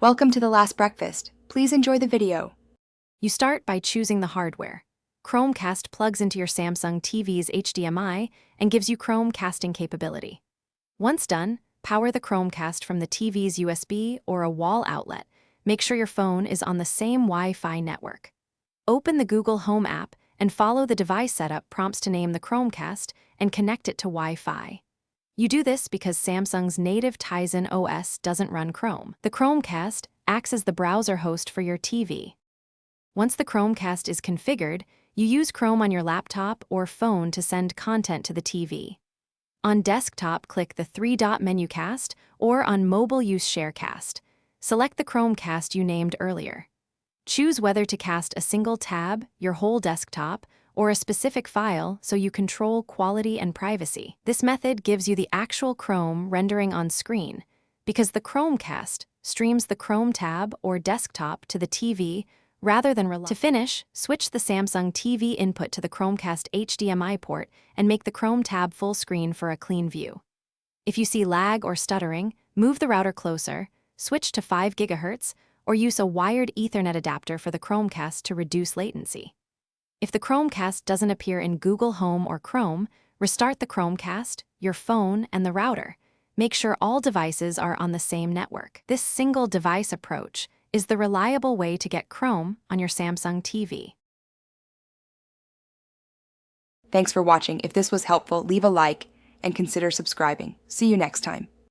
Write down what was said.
Welcome to The Last Breakfast. Please enjoy the video. You start by choosing the hardware. Chromecast plugs into your Samsung TV's HDMI and gives you Chrome casting capability. Once done, power the Chromecast from the TV's USB or a wall outlet. Make sure your phone is on the same Wi-Fi network. Open the Google Home app and follow the device setup prompts to name the Chromecast and connect it to Wi-Fi. You do this because Samsung's native Tizen OS doesn't run Chrome. The Chromecast acts as the browser host for your TV. Once the Chromecast is configured, you use Chrome on your laptop or phone to send content to the TV. On desktop, click the three-dot menu Cast, or on mobile use Sharecast. Select the Chromecast you named earlier. Choose whether to cast a single tab, your whole desktop, or a specific file so you control quality and privacy. This method gives you the actual Chrome rendering on screen, because the Chromecast streams the Chrome tab or desktop to the TV rather than rely. To finish, switch the Samsung TV input to the Chromecast HDMI port and make the Chrome tab full screen for a clean view. If you see lag or stuttering, move the router closer, switch to 5 GHz, or use a wired Ethernet adapter for the Chromecast to reduce latency. If the Chromecast doesn't appear in Google Home or Chrome, restart the Chromecast, your phone, and the router. Make sure all devices are on the same network. This single device approach is the reliable way to get Chrome on your Samsung TV. Thanks for watching. If this was helpful, leave a like and consider subscribing. See you next time.